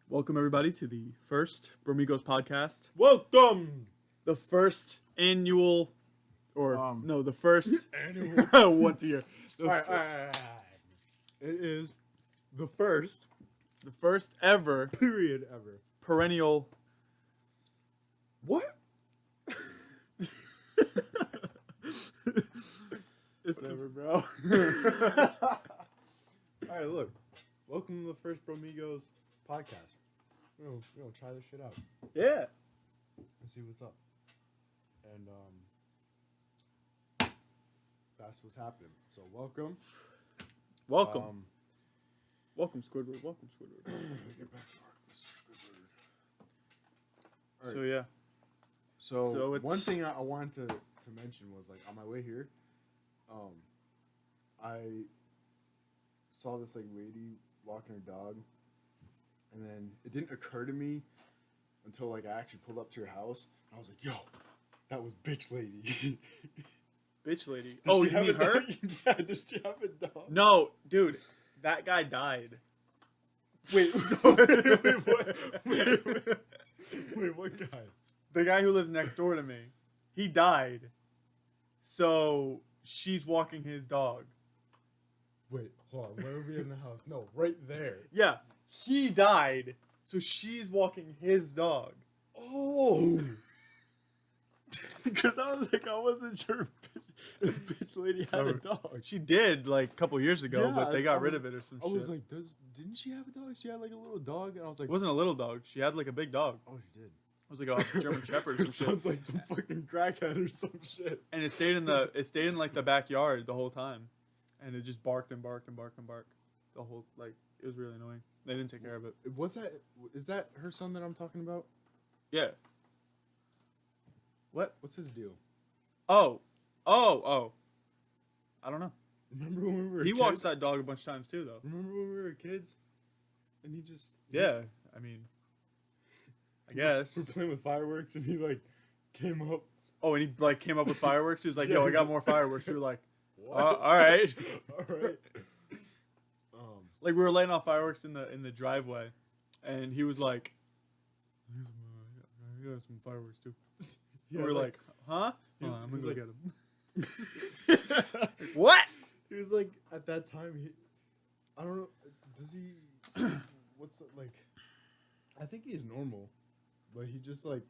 Welcome, everybody, to the first BROMIGOS Podcast. Welcome! The first annual, the first Annual. once a year. All right. It is the first The first ever period ever. perennial. What? It's never, bro. All right, look. Welcome to the first BROMIGOS Podcast. We're gonna try this shit out Yeah. and see what's up. And that's what's happening. So welcome. Welcome. Welcome, Squidward. Welcome, Squidward. Get back to our Squidward. So, yeah. So it's- one thing I wanted to mention was, like, on my way here, I saw this, like, lady walking her dog, and then it didn't occur to me until, like, I actually pulled up to her house, and I was like, yo, that was bitch lady. Bitch lady. Does Oh, she you have mean a her? dog? Yeah, does she have a dog? No, dude. That guy died. Wait, wait, what guy? The guy who lives next door to me. He died. So, she's walking his dog. Wait, hold on, where are we in the house? No, right there. Yeah, he died, so she's walking his dog. Oh! Because I was like, I wasn't sure if bitch lady had a dog. She did, did, like, a couple years ago, Yeah, but they I got was- rid of it or some I shit. was like, didn't she have a dog? She had like a little dog, and I was like, It wasn't a little dog. She had, like, a big dog. oh, she did. It was like a German Shepherd or It some shit. sounds like some fucking crackhead or some shit. And it stayed in, like, the backyard the whole time. And it just barked and barked and barked and barked. The whole, like, it was really annoying. They didn't take care of it. Is that her son that I'm talking about? Yeah. What? What's his deal? Oh. I don't know. Remember when we were He kids? walks that dog a bunch of times too, though. Remember when we were kids? And he just... Yeah, I mean, I guess. We're playing with fireworks, and he, like, came up... Oh, and he like came up with fireworks. He was like, "Yo, I he's got like- more fireworks." We were like, What? all right." Alright. Like we were lighting off fireworks in the driveway, and he was like, "I got some fireworks too." Yeah, we were like, "Huh?" he was- Hold on, I'm he gonna was go get him. What? He was like, at that time, I don't know, does he, what's it, like, I think he's normal, but he just, like,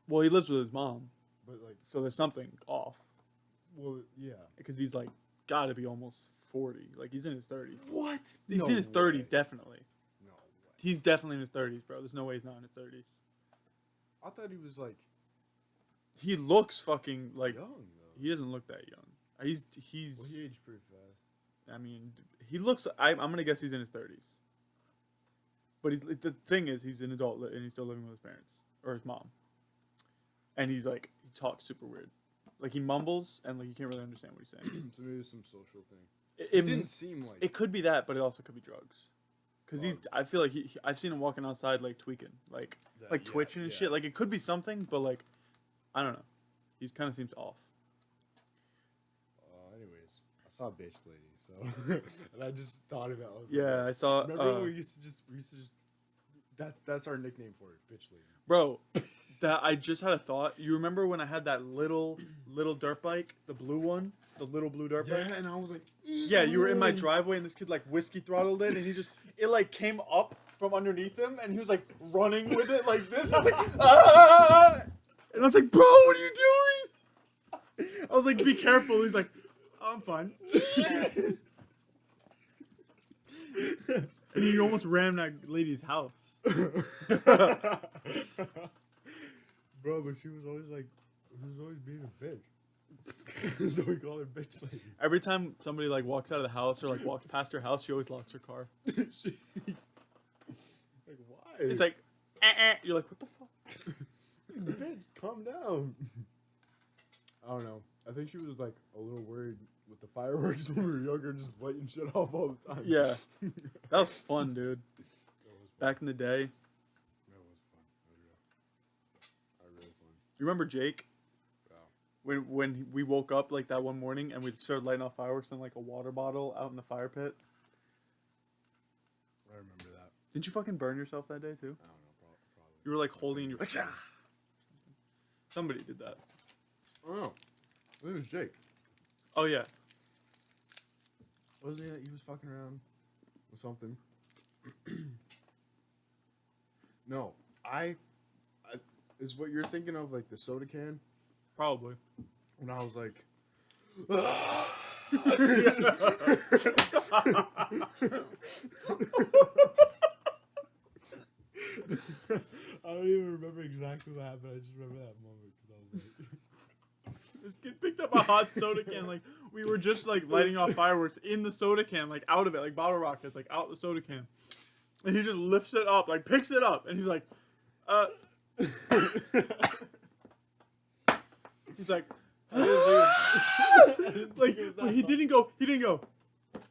Well, he lives with his mom, but, like, so there's something off well, yeah. because he's like got to be almost 40. Like he's in his 30s. What? He's in his 30s, definitely. No way. He's definitely in his 30s, bro. There's no way he's not in his 30s. I thought he was, like, He looks fucking like young, though. he doesn't look that young. He's Well, he aged pretty fast. I mean, he looks. I'm gonna guess he's in his 30s. But the thing is, he's an adult and he's still living with his parents or his mom. And he's like, he talks super weird, like he mumbles and like you can't really understand what he's saying. So maybe some social thing. It didn't seem like... It could be that, but it also could be drugs. Because Oh. I feel like I've seen him walking outside like tweaking, like Yeah, twitching and yeah. shit. Like it could be something, but like, I don't know. He kind of seems off. Anyways, I saw a bitch lady, so... and I just thought of it. I was Yeah, like, I saw. remember when we used to just... That's our nickname for it, bitch lady. Bro, that I just had a thought. You remember when I had that little dirt bike, the blue one, the little blue dirt bike? Yeah, and I was like... Yeah, you were in my driveway and this kid like whiskey throttled it and it like came up from underneath him and he was like running with it like this. I was like, ah! And I was like, bro, what are you doing? I was like, be careful. He's like, oh, I'm fine. And he almost ran that lady's house. Bro, but she was always like... She was always being a bitch. So we call her bitch lady. Every time somebody like walks out of the house or like walks past her house, she always locks her car. Like, why? It's like, you're like, what the fuck? bitch, calm down. I don't know. I think she was like a little worried with the fireworks when we were younger, just lighting shit off all the time. Yeah. That was fun, dude. Back in the day. That was fun. Really fun. You remember Jake? Yeah. When we woke up like that one morning and we started lighting off fireworks in like a water bottle out in the fire pit? I remember that. Didn't you fucking burn yourself that day too? I don't know, probably. You were like holding and you're like, ah! Somebody did that. Oh, I think it was Jake. Oh yeah. Wasn't he? He was fucking around with something. No, I is what you're thinking of, like the soda can. Probably. When I was like, I don't even remember exactly what happened. I just remember that moment because I was like, This kid picked up a hot soda can, like we were just like lighting off fireworks in the soda can, like out of it, like bottle rockets, like out the soda can. And he just lifts it up, like picks it up, and he's like, he's like, like, but he didn't go,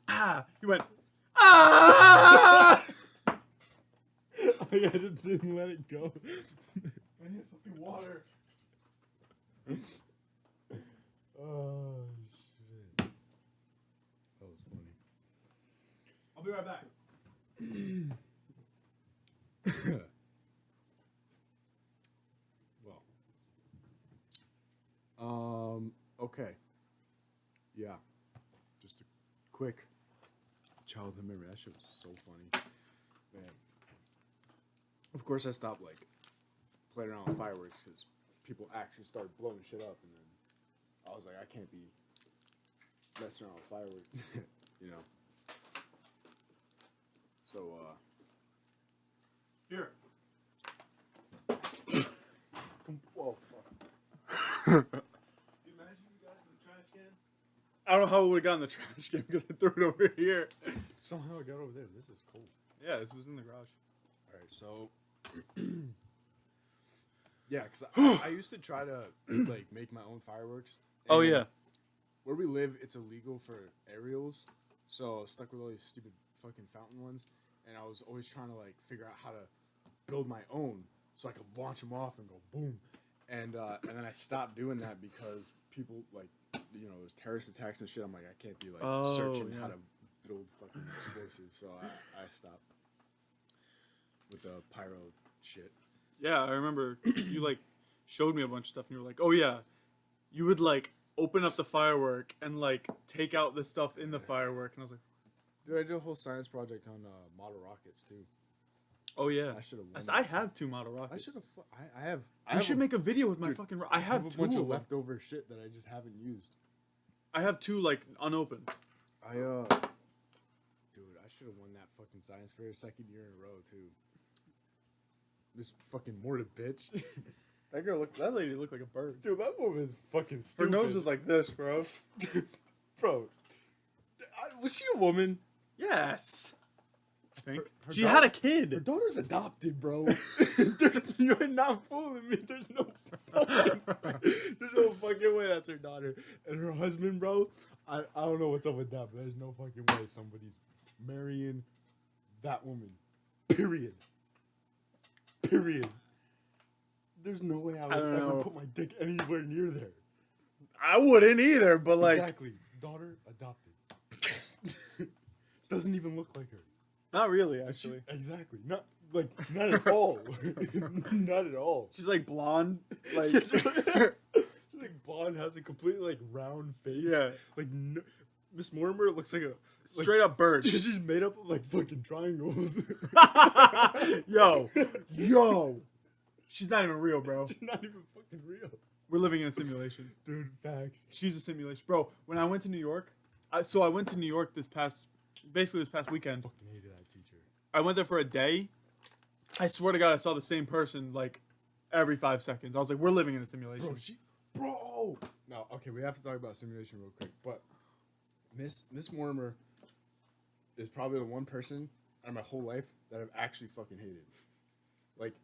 ah, he went, ah! I just didn't let it go. I need fucking water. Oh shit! That was funny. I'll be right back. Well, okay. Yeah, just a quick childhood memory. That shit was so funny, man. Of course, I stopped like playing around with fireworks because people actually started blowing shit up, and then I was like, I can't be messing around with fireworks, you know. So, Here. whoa. Do you imagine you got it in the trash can? I don't know how it would have gotten in the trash can because I threw it over here. Somehow I got over there. This is cool. Yeah, this was in the garage. All right, so yeah, because I used to try to like make my own fireworks. Oh and yeah. where we live, it's illegal for aerials, so I was stuck with all these stupid fucking fountain ones, and I was always trying to like figure out how to build my own so I could launch them off and go boom, and then I stopped doing that because people like, you know, there's terrorist attacks and shit. I'm like, I can't be like searching how to build fucking explosives, so I stopped with the pyro shit. Yeah, I remember you like showed me a bunch of stuff and you were like, oh yeah, you would like open up the firework and like take out the stuff in the firework, and I was like, Dude, I did a whole science project on model rockets too. oh yeah, I should have. I have 2 model rockets. I should have. I have. I should make a video with my dude, fucking. I have a 2 bunch of of them. leftover shit that I just haven't used. I have 2 like unopened. Dude, I should have won that fucking science fair 2nd year in a row too. This fucking Morta bitch. That lady looked like a bird. Dude, that woman is fucking Her stupid. nose was like this, bro. Bro, was she a woman? Yes. I think Her she daughter- had a Her kid. daughter's adopted, bro. You're not fooling me. There's no fucking way that's her daughter. And her husband, bro, I don't know what's up with that, but there's no fucking way somebody's marrying that woman. Period. There's no way I would don't ever know. put my dick anywhere near there. I wouldn't either, but like, Exactly. Daughter adopted. Doesn't even look like her. not really. She- Actually, exactly. Not at all. Not at all. she's like blonde. Like, She's like blonde, has a completely like round face. yeah, Like Miss Mortimer looks like a straight up bird. She's made up of like fucking triangles. yo, she's not even real, bro. She's not even fucking real. We're living in a simulation. Dude, facts. She's a simulation, bro. When I went to New York, I went to New York this past weekend. Fucking hated that teacher. I went there for a day. I swear to God, I saw the same person like every 5 seconds. I was like, we're living in a simulation. Bro. No, okay, we have to talk about simulation real quick. But Miss Mortimer is probably the one person out of my whole life that I've actually fucking hated. Like,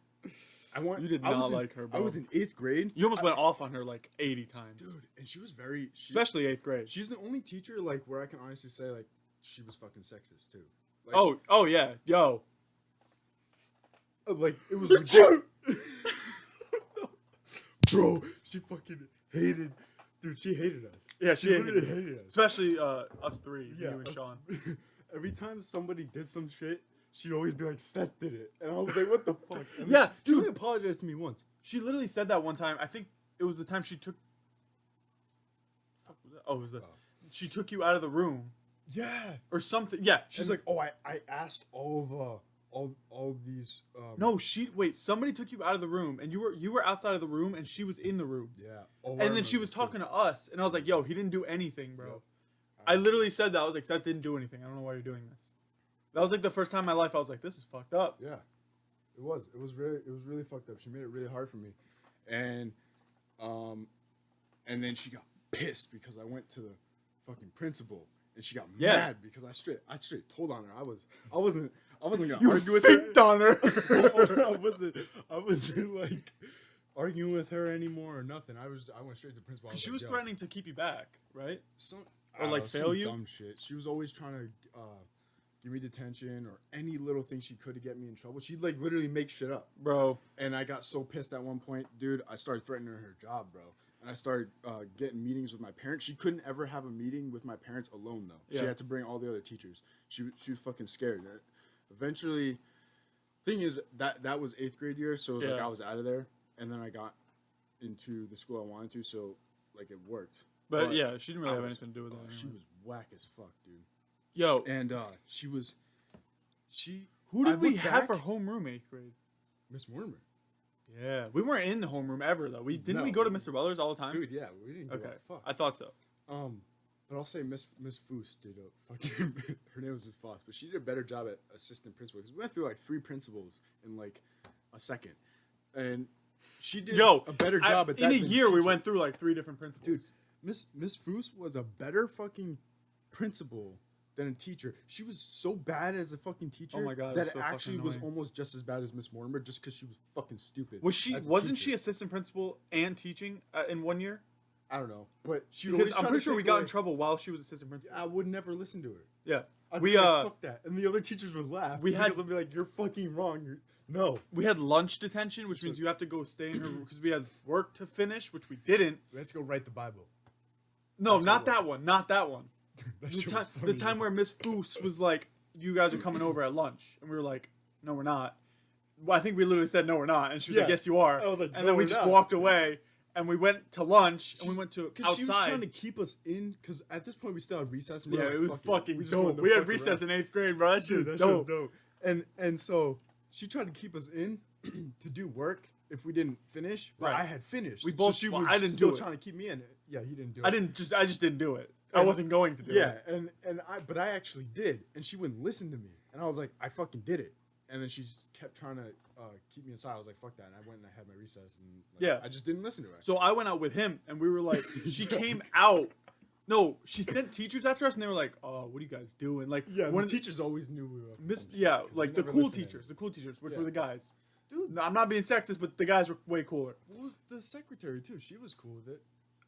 You did not like her, bro. I was in 8th grade. You almost went off on her like 80 times. Dude, and she was Especially 8th grade. She's the only teacher like where I can honestly say like she was fucking sexist too. Like, Oh yeah, yo. like it was ridiculous. Bro, she fucking hated. Dude, she hated us. Yeah, she she literally hated hated us. Especially us 3, Yeah, you and us- Sean. Every time somebody did some shit she'd always be like, Seth did it. And I was like, what the fuck? And Yeah, she dude. only apologized to me once. She literally said that one time. I think it was the time she took. Oh, it was that? She took you out of the room Yeah. or something. Yeah, She's like, oh, I asked all these. no, somebody took you out of the room, and you were outside of the room, and she was in the room. Yeah. Oh, And then she was talking to us, and I was like, yo, he didn't do anything, bro. Yep. I literally said that. I was like, Seth didn't do anything. I don't know why you're doing this. That was like the first time in my life I was like, this is fucked up. Yeah. It was really fucked up. She made it really hard for me. And then she got pissed because I went to the fucking principal, and she got mad because I straight told on her. I wasn't gonna argue with her. On her. I wasn't like arguing with her anymore or nothing. I went straight to the principal. She was threatening to keep you back, right? Or like fail you? Dumb shit. She was always trying to give me detention or any little thing she could to get me in trouble. She'd like literally make shit up, Bro. and I got so pissed at one point, dude. I started threatening her job, bro. And I started getting meetings with my parents. She couldn't ever have a meeting with my parents alone, though. Yeah. She had to bring all the other teachers. She was fucking scared. Eventually, thing is, that was 8th grade year, so it was like I was out of there. And then I got into the school I wanted to, so like it worked. But yeah, she didn't really have anything to do with it. She Anyway. was whack as fuck, dude. Yo, And who I did we look have back- for homeroom 8th grade? Miss Warmer. Yeah, we weren't in the homeroom ever though. Didn't we No. go to Mr. Butler's all the time? Dude, yeah, we didn't give Okay, a fuck. I thought so. But I'll say Miss Foos did a fucking. Her name was Miss Foss, but she did a better job at assistant principal because we went through like 3 principals in like a second, and she did a better job at that. In a than year, we teaching. went through like 3 different principals. Dude, Miss Foos was a better fucking principal than a teacher. She was so bad as a fucking teacher Oh my God, it that was it so actually fucking was annoying. almost just as bad as Miss Mortimer just because she was fucking stupid. Was she? as a Wasn't teacher. she assistant principal and teaching in one year? I don't know, but she would Because always I'm try pretty to sure we take got away- in trouble while she was assistant principal. I would never listen to her. Yeah, I'd we be like, fuck that, and the other teachers would laugh. we had- I'd be like, you're fucking wrong. No, we had lunch detention, which means you have to go stay in her room because we had work to finish, which we didn't. let's go write the Bible. No, That's not what it that one. Not that one. That The shit time, was funny. the time where Miss Foos was like, "You guys are coming over at lunch," and we were like, "No, we're not." Well, I think we literally said, "No, we're not," and she was like, Yeah. "Yes, you are." I was like, and "No, then we we're just not." walked away, and we went to lunch, and we went to Because she was outside. trying to keep us in. Because at this point we still had recess. And we Yeah, were it like, was fuck fucking We just dope. wanted to We had fuck recess around. in 8th grade, bro. That shit Dude, was that shit was dope. dope. And so she tried to keep us in to do work if we didn't finish. But Right. I had finished. We both- So she well, was I didn't still do it. trying to keep me in it. Yeah, he didn't do it. I just didn't do it. I And- wasn't going to do Yeah, it. but I actually did, and she wouldn't listen to me, and I was like, I fucking did it, and then she just kept trying to keep me inside. I was like, fuck that, and I went and I had my recess, and like, Yeah. I just didn't listen to her. So I went out with him, and we were like, she came out. No, she sent teachers after us, and they were like, "Oh, what are you guys doing?" Like, Yeah, one the of the teachers always knew we were. yeah, 'cause like we the never cool listened to teachers, which Yeah. were the guys. Dude, No, I'm not being sexist, but the guys were way cooler. what was the secretary too? She was cool with it.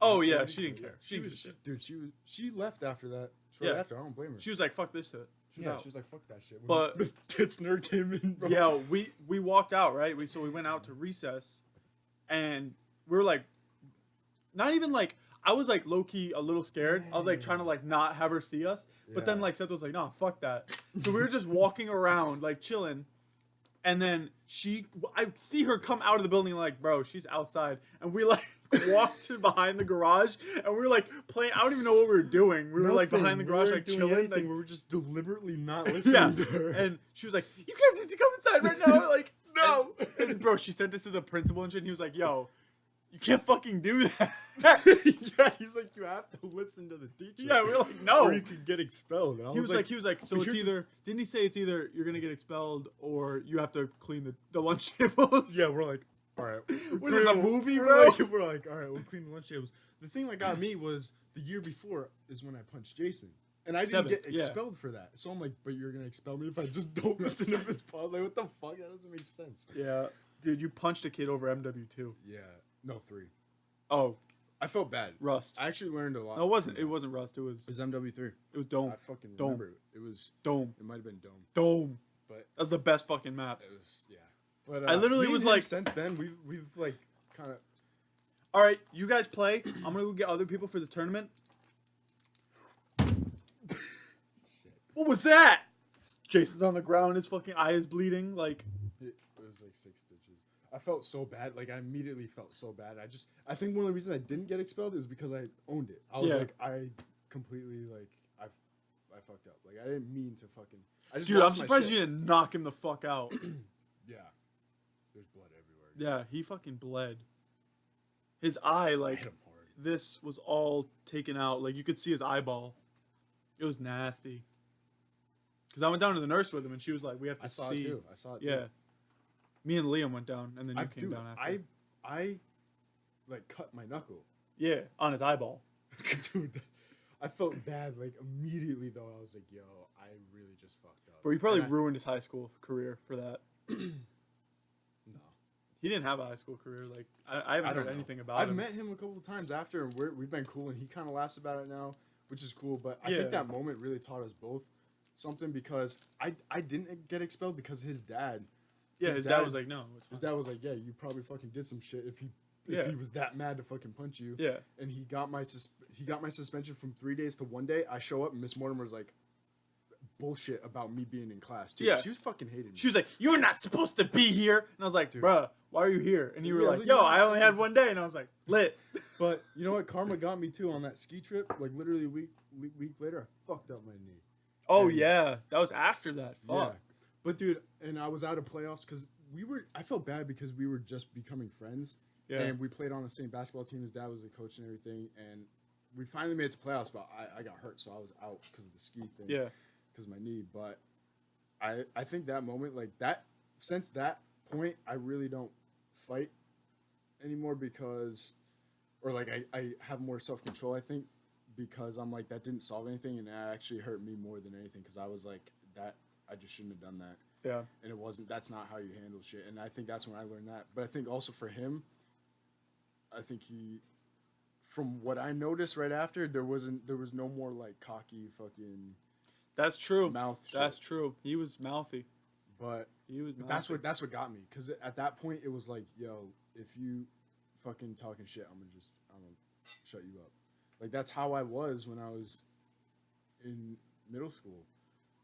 Oh yeah, she didn't care. She didn't was, give a shit. dude. She left after that. Shortly Yeah. after, I don't blame her. She was like, "Fuck this shit." She was yeah, out. she was like, fuck that shit. When But- Miss Titzner came in, bro. Yeah, we walked out, right? So we went out to recess, and we were like, not even like, I was like low key a little scared. I was like trying to like not have her see us, but then Yeah. like Seth was like, "No, fuck that." So we were just walking around like chilling, and then I see her come out of the building like, "Bro, she's outside," and we like walked to behind the garage, and we were like playing. I don't even know what we were doing. We were like Nothing. behind the We garage weren't like doing chilling. anything. Like, We were just deliberately not listening yeah, to her. and she was like, "You guys need to come inside right now." Like, no. And bro, she sent this to the principal and shit. And he was like, "Yo, you can't fucking do that." yeah, he's like, you have to listen to the teacher. Yeah, we were like, "No." or you could get expelled. And I He was like, so it's here's the- either, didn't he say it's either you're gonna get expelled or you have to clean the lunch tables? yeah, we're like, all right. What is a movie, we're bro? Like, we're like, all right, we'll clean the lunch tables. The thing that got me was the year before is when I punched Jason. And I didn't get Seventh, yeah. expelled for that. So I'm like, but you're going to expel me if I just don't listen to his pause? Like, what the fuck? That doesn't make sense. Yeah. Dude, you punched a kid over MW2. Yeah. No, 3. Oh, I felt bad. Rust. I actually learned a lot. No, it wasn't. from It that. wasn't Rust. It was It was MW3. Dome. I fucking Dome. remember. It was, Dome. it might have been Dome. Dome. But That's the best fucking map. it was, yeah. But I literally me was and him, like- since then, we've like, kind of. All right, you guys play. I'm gonna go get other people for the tournament. What was that? Jason's on the ground. His fucking eye is bleeding. Like, It was like 6 stitches. I felt so bad. Like, I immediately felt so bad. I think one of the reasons I didn't get expelled is because I owned it. I was Yeah. like, I completely, like, I fucked up. Like, I didn't mean to fucking. I just dude, I'm lost my surprised shit. you didn't knock him the fuck out. Yeah. There's blood everywhere. Yeah, he fucking bled. His eye, I like, hit him hard. this was all taken out. Like, you could see his eyeball. It was nasty. Because I went down to the nurse with him, and she was like, we have to I saw see. it too. I saw it too. Yeah. Me and Liam went down, and then you came down after. I like cut my knuckle. Yeah, on his eyeball. Dude, I felt bad like immediately though. I was like, yo, I really just fucked up. But he probably And ruined his high school career for that. No. He didn't have a high school career. Like, I haven't I don't heard know. anything about I've him. met him a couple of times after, and we've been cool, and he kind of laughs about it now, which is cool. But I Yeah. think that moment really taught us both something because I didn't get expelled because his dad. Yeah, his dad was like, no. His dad was like, yeah, you probably fucking did some shit if he was that mad to fucking punch you. Yeah. And he got my suspension from 3 days to 1 day. I show up and Miss Mortimer's like, bullshit about me being in class too. Yeah. She was fucking hating me. She was like, you're not supposed to be here. And I was like, Dude. bruh, why are you here? And you were Yeah, I like, was yo, like, I only had 1 day. And I was like, lit. But you know what? Karma got me too on that ski trip. Like literally a week later, I fucked up my knee. Oh, And- yeah. That was after that. Fuck. Yeah. But dude, and I was out of playoffs because I felt bad because we were just becoming friends. Yeah. And we played on the same basketball team. His dad was the coach and everything. And we finally made it to playoffs, but I got hurt, so I was out because of the ski thing. Yeah. Because of my knee. But I think that moment, like that, since that point, I really don't fight anymore because, or like I have more self-control, I think, because I'm like, that didn't solve anything, and that actually hurt me more than anything because I was like, that, I just shouldn't have done that. Yeah. And that's not how you handle shit. And I think that's when I learned that. But I think also for him, I think from what I noticed right after, there was no more like cocky fucking That's true. mouth shit. That's true. He was mouthy. But He was mouthy. that's what got me. Because at that point, it was like, yo, if you fucking talking shit, I'm gonna shut you up. Like that's how I was when I was in middle school.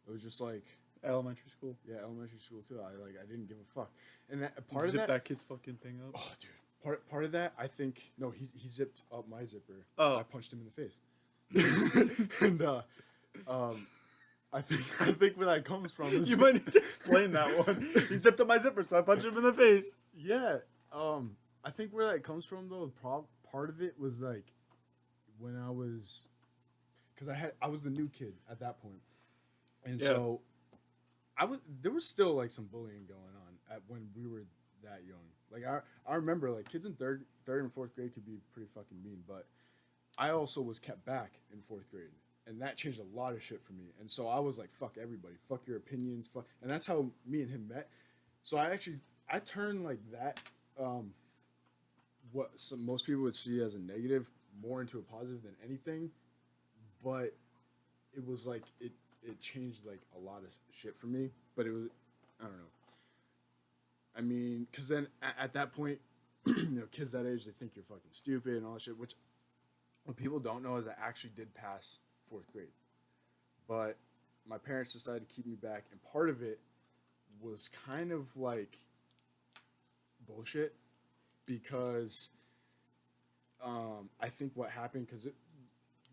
It was just like, Elementary school. yeah, elementary school too. I didn't give a fuck. And part of Zip that, that kid's fucking thing up. oh dude, part of that, I think no, he zipped up my zipper. Oh. I punched him in the face. And I think where that comes from is You might need to explain that one. He zipped up my zipper, so I punched him in the face. yeah. I think where that comes from though, part of it was like when I was, because I was the new kid at that point, and Yeah. so there was still like some bullying going on at when we were that young. Like I remember like kids in third and fourth grade could be pretty fucking mean, but I also was kept back in fourth grade, and that changed a lot of shit for me. And so I was like, fuck everybody, fuck your opinions, fuck, and that's how me and him met. So I turned like that, what most people would see as a negative, more into a positive than anything. But it was like it changed like a lot of shit for me. But it was, I don't know. I mean, because then at that point, kids that age, they think you're fucking stupid and all that shit. Which what people don't know is I actually did pass fourth grade, but my parents decided to keep me back, and part of it was kind of like bullshit because I think what happened because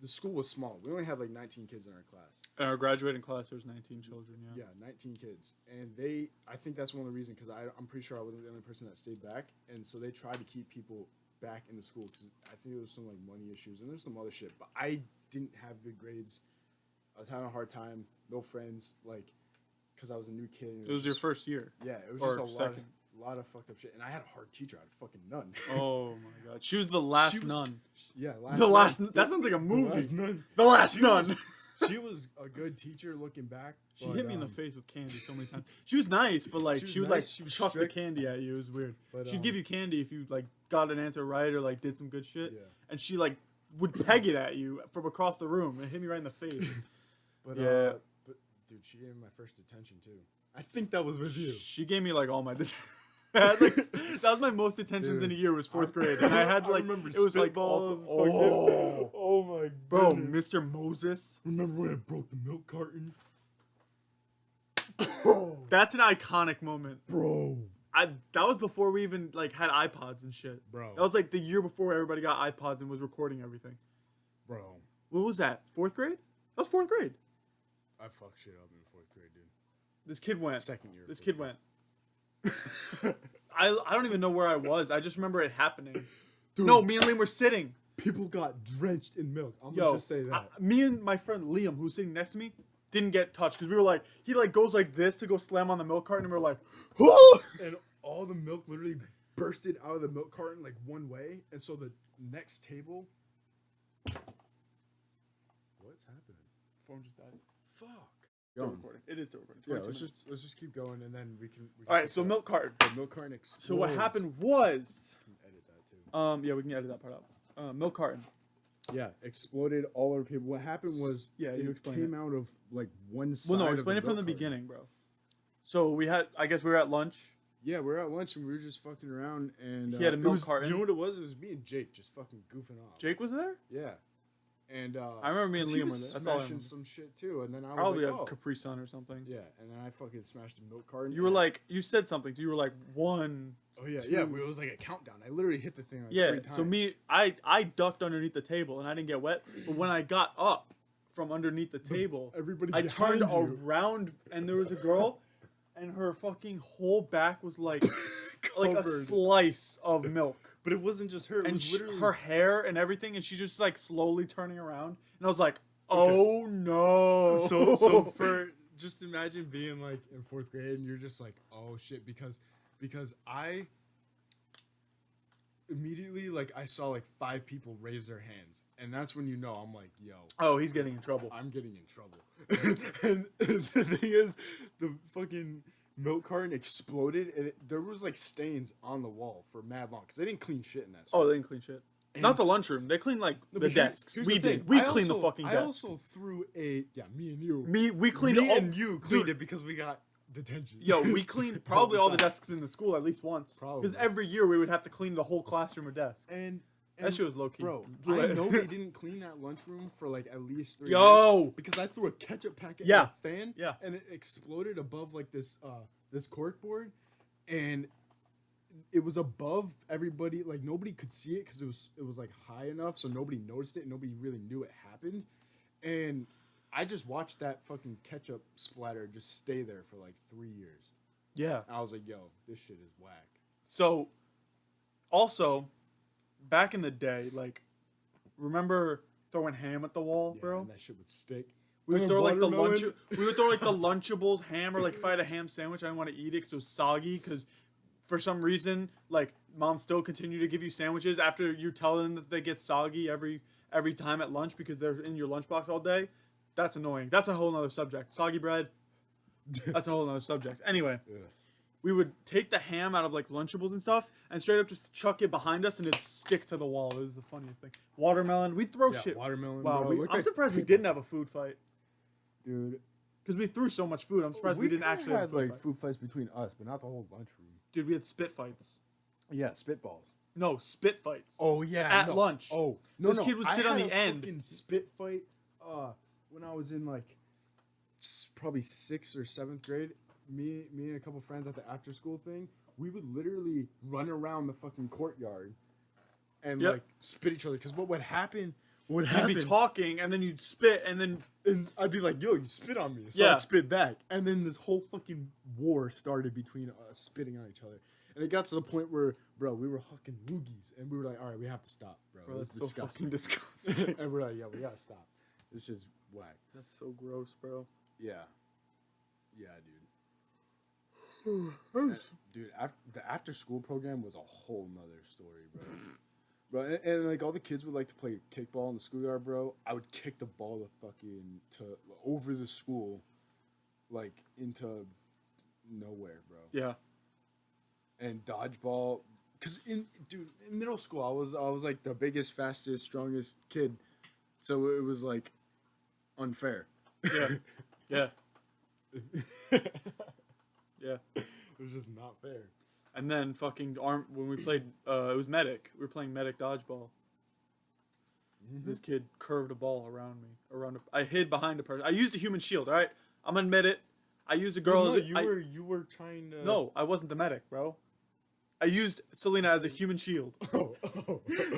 the school was small. We only had like 19 kids in our class. In our graduating class, there was 19 children, yeah. Yeah, 19 kids. And I think that's one of the reasons, because I'm pretty sure I wasn't the only person that stayed back. And so they tried to keep people back in the school, because I think it was some like money issues, and there's some other shit. But I didn't have good grades. I was having a hard time, no friends, like, because I was a new kid. And It was your just- first year. Yeah, it was or just a second. lot of fucked up shit. And I had a hard teacher. I had a fucking nun. Oh my god. She was the last She was- nun. Yeah, The last nun. that sounds like a movie. The last nun. The last She nun. was- She was a good teacher looking back. She but, hit me in the face with candy so many times. She was nice, but like She was she would nice, like she was chuck the strict. candy at you. It was weird. But, She'd give you candy if you like got an answer right or like did some good shit. Yeah. And she like would peg it at you from across the room and hit me right in the face. But, Yeah. but dude, she gave me my first detention too. I think that was with you. She gave me like all my that was my most detentions in a year was fourth grade, and I had like remember it was like spitballs. oh my bro, goodness. Mr. Moses. Remember when I broke the milk carton? That's an iconic moment. Bro. That was before we even like had iPods and shit. Bro. That was like the year before everybody got iPods and was recording everything. Bro. What was that? 4th grade? That was 4th grade. I fucked shit up in 4th grade, dude. This kid went. Second year. This kid went. I don't even know where I was. I just remember it happening. Dude, No, me and Liam were sitting. people got drenched in milk. I'm Yo, gonna just say that. Me and my friend Liam, who's sitting next to me, didn't get touched because we were like, he like goes like this to go slam on the milk carton, and we're like, oh! And all the milk literally bursted out of the milk carton like one way, and so the next table. What's happening? Phone just died. Fuck. Still recording. It is still recording. Yeah, 22 let's just keep going, and then we can All right, so milk carton. The milk carton explodes. So what happened was, We can edit that too. yeah, we can edit that part out. Milk carton. Yeah, exploded all over people. What happened was, Yeah, you it explain came out of like one side. Well, no, of explain it from the milk carton. beginning, bro. So we had, I guess we were at lunch. Yeah, we were at lunch and we were just fucking around, and He had a it milk was- carton. You know what it was? It was me and Jake just fucking goofing off. Jake was there? Yeah, and I remember me and 'cause he Liam were was there. That's all I smashing remember. some shit too, and then I was Probably like, a oh. Capri Sun or something. Yeah, and then I fucking smashed a milk carton. You were and- like, you said something. So you were like, 1. oh yeah, two. yeah. It was like a countdown. I literally hit the thing like Yeah, 3 times. so I ducked underneath the table and I didn't get wet. But when I got up from underneath the table, everybody I turned behind you. around and there was a girl, and her fucking whole back was like a Covered. slice of milk, But it wasn't just her. It and was literally her hair and everything, and she just like slowly turning around, and I was like, oh no. so for just imagine being like in 4th grade and you're just like, oh shit, because I immediately like I saw like 5 people raise their hands, and that's when you know I'm like, yo, Oh, he's getting in trouble. I'm getting in trouble. and the thing is, the fucking milk carton exploded, and there was like stains on the wall for mad long because they didn't clean shit in that. Oh, they didn't clean shit. And- Not the lunchroom. They cleaned like No, the but here- desks. here's We the did. thing. We I cleaned the also- fucking I desks. also threw me and you. We cleaned Me all, and you cleaned dude, it because we got detention. Yo, we cleaned probably all the time. desks in the school at least once. Probably. Because every year we would have to clean the whole classroom or desk. And That shit was low key. Bro, I know they didn't clean that lunchroom for like at least 3 Yo! years because I threw a ketchup packet Yeah. at a fan, Yeah. and it exploded above like this cork board, and it was above everybody. Like nobody could see it because it was like high enough, so nobody noticed it. And nobody really knew it happened, and I just watched that fucking ketchup splatter just stay there for like 3 years. Yeah. I was like, yo, this shit is whack. So, also, back in the day, like, remember throwing ham at the wall, Yeah, bro? and that shit would stick. We would And throw like the watermelon. lunch. We would throw like the Lunchables ham, or like if I had a ham sandwich, I didn't want to eat it because it was soggy. Because for some reason, like moms still continue to give you sandwiches after you tell them that they get soggy every time at lunch because they're in your lunchbox all day. That's annoying. That's a whole nother subject. Soggy bread. That's a whole nother subject. Anyway, Yeah. we would take the ham out of like Lunchables and stuff and straight up just chuck it behind us and it'd stick to the wall. It was the funniest thing. Watermelon. We'd throw Yeah, shit. watermelon. Wow, bro. Looked I'm like surprised we paintball. didn't have a food fight. Dude. Because we threw so much food. I'm surprised we didn't kinda actually have a had food like fight. food fights between us, but not the whole lunchroom. Dude, we had spit fights. Yeah, spitballs. No, spit fights. Oh yeah, At lunch. Oh This kid would I sit on had the a end. fucking spit fight. When I was in like probably 6th or 7th grade, me and a couple friends at the after school thing, we would literally run around the fucking courtyard and Yep. like spit each other. Because what would happen? What would You'd happen? be talking and then you'd spit and then And I'd be like, yo, you spit on me. So Yeah. I'd spit back. And then this whole fucking war started between us spitting on each other. And it got to the point where, bro, we were hucking loogies. And we were like, all right, we have to stop, bro. bro, It was that's so fucking disgusting. disgusting. And we're like, yo, we gotta stop. This shit's whack. That's so gross, bro. Yeah. Yeah, dude. Dude, the after school program was a whole nother story, bro. Bro, and like all the kids would like to play kickball in the schoolyard, bro. I would kick the ball to over the school, like into nowhere, bro. Yeah. And dodgeball, cause in middle school I was like the biggest, fastest, strongest kid, so it was like unfair. Yeah. Yeah. Yeah. It was just not fair. And then fucking when we played, it was medic. We were playing medic dodgeball. This kid curved a ball around me. I hid behind a person. I used a human shield, all right? I'm going to admit it. I used a girl. No, as a, you were trying to. No, I wasn't the medic, bro. I used Selena as a human shield. Oh.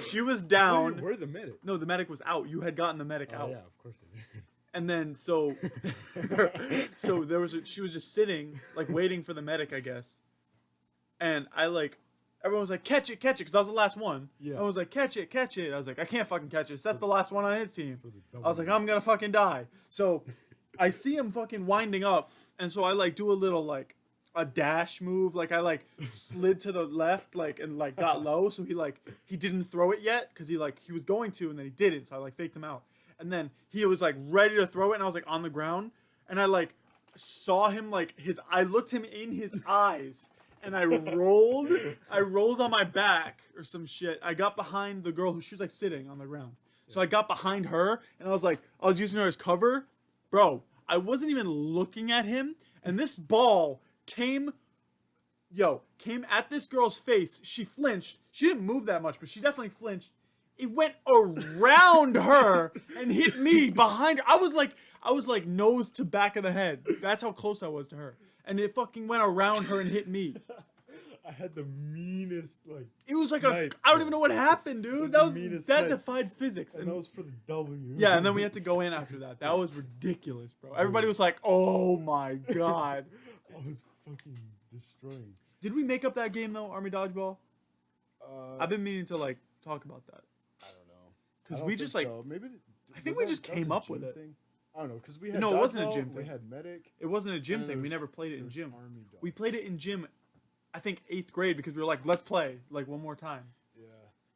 She was down. Where the medic? No, the medic was out. You had gotten the medic out. Yeah, of course I did. And then so she was just sitting like waiting for the medic, I guess. And everyone was like, catch it, because I was the last one. Yeah. Everyone was like, catch it. I was like, I can't fucking catch it. That's the last one on his team. For the I was like, I'm gonna fucking die. So I see him fucking winding up, and so I like do a little like a dash move, like I like slid to the left, like and like got low, so he didn't throw it yet because he was going to, and then he didn't, so I like faked him out, and then he was like ready to throw it, and I was like on the ground, and I like saw him I looked him in his eyes. And I rolled on my back or some shit. I got behind the girl she was like sitting on the ground. So I got behind her and I was using her as cover. Bro, I wasn't even looking at him. And this ball came at this girl's face. She flinched. She didn't move that much, but she definitely flinched. It went around her and hit me behind her. I was like nose to back of the head. That's how close I was to her. And it fucking went around her and hit me. I had the meanest It was like snipe, I don't even know what happened, dude. That defied physics. And that was for the W. Yeah, and then we had to go in after that. That was ridiculous, bro. Everybody was like, "Oh my god." I was fucking destroying. Did we make up that game though, Army Dodgeball? I've been meaning to talk about that. I don't know. Because we just maybe I think we just came up with it. Thing? I don't know, because we had No, it wasn't a dodgeball, gym we thing. had medic. It wasn't a gym and thing. We there never played it in was gym. Army dog. We played it in gym, I think 8th grade, because we were like, let's play one more time. Yeah.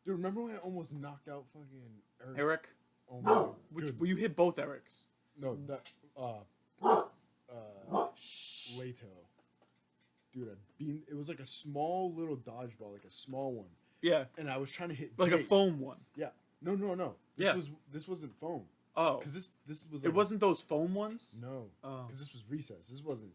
Dude, remember when I almost knocked out fucking Eric? Oh my Well, you hit both Erics. No, that Leto. Dude, it was like a small little dodgeball, like a small one. Yeah. And I was trying to hit Like Jake. a foam one. Yeah. No. This wasn't foam. Oh. Because this was. It wasn't those foam ones? No. Oh. Because this was recess. This wasn't.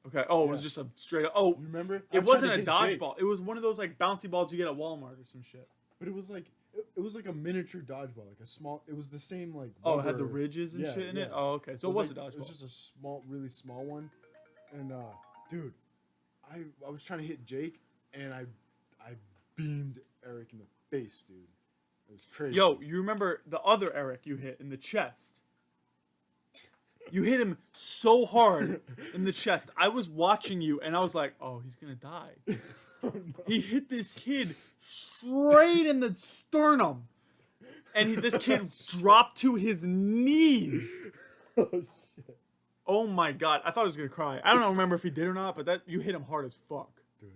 Okay. Oh, it was Yeah. just a straight up. Oh, You remember? it wasn't a dodgeball. It was one of those bouncy balls you get at Walmart or some shit. But it was it was like a miniature dodgeball, like a small. It was the same Oh, it had the rubber- ridges and Yeah, shit in yeah. it. Oh, okay. So it was a dodgeball. It was just a small, really small one, and dude, I was trying to hit Jake, and I beamed Eric in the face, dude. It was crazy. Yo, you remember the other Eric you hit in the chest? You hit him so hard in the chest. I was watching you, and I was like, "Oh, he's gonna die." Oh, no. He hit this kid straight in the sternum, and this kid dropped to his knees. Oh shit, Oh my god! I thought I was gonna cry. I don't remember if he did or not, but you hit him hard as fuck. dude.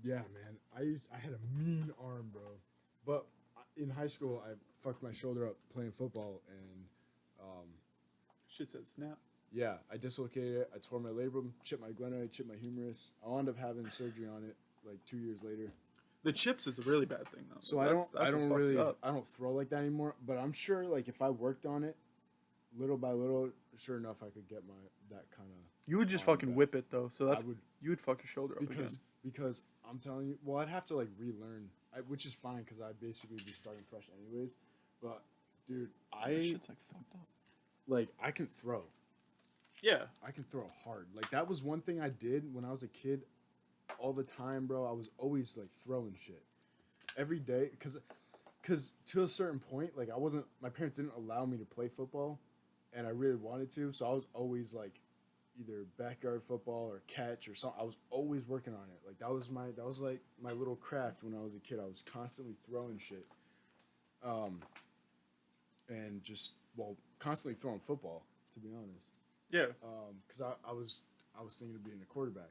Yeah, man. I had a mean arm, bro. But in high school, I fucked my shoulder up playing football, and Shit said snap. yeah, I dislocated it. I tore my labrum, chipped my glenoid, chipped my humerus. I wound up having surgery on it 2 years later. The chips is a really bad thing though. So That's I don't what really, fucked up. I don't throw like that anymore. But I'm sure if I worked on it, little by little, sure enough, I could get that kind of. You would just arm fucking back. whip it though. So I would you would fuck your shoulder up again. because I'm telling you, well, I'd have to relearn, which is fine because I'd basically be starting fresh anyways. But dude, That shit's fucked up. I can throw. Yeah. I can throw hard. That was one thing I did when I was a kid all the time, bro. I was always throwing shit every day because to a certain point, I wasn't, my parents didn't allow me to play football and I really wanted to. So I was always either backyard football or catch or something. I was always working on it. That was my little craft when I was a kid. I was constantly throwing shit. And just, constantly throwing football, to be honest. Yeah. Because I was thinking of being a quarterback,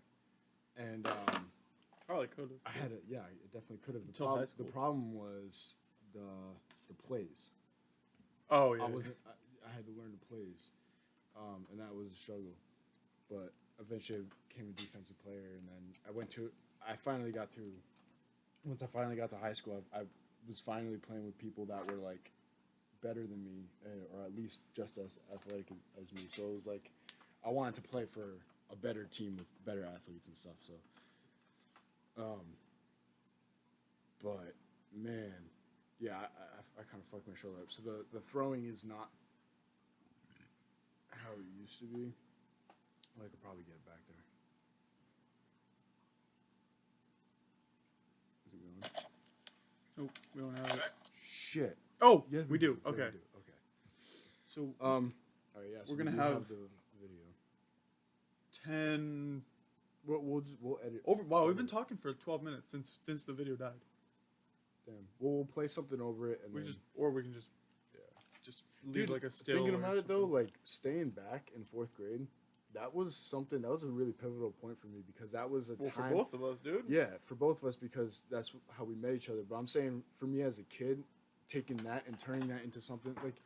and Probably could have. I definitely could have. Until high The school. problem was the plays. Oh yeah. I had to learn the plays, and that was a struggle. But eventually, I became a defensive player, and then once I finally got to high school, I was finally playing with people that were better than me, or at least just as athletic as me. So it was I wanted to play for a better team with better athletes and stuff. So, but man, yeah, I kind of fucked my shoulder up. So the throwing is not how it used to be. I could probably get it back there. Is it going? Oh, we don't have it. Shit. Oh, Yeah, we do. Yeah, Okay. we do. Okay. So All right. Yeah. So We're gonna we do have- the video. 10 We'll edit. over. Wow, we've been talking for 12 minutes since the video died. Damn. We'll play something over it, and We then, just we can just leave Dude, like a still. thinking or about it though, something. like staying back in 4th grade, that was a really pivotal point for me because that was a Well, for time. both of us, dude. Yeah, for both of us because that's how we met each other. But I'm saying for me as a kid, taking that and turning that into something like,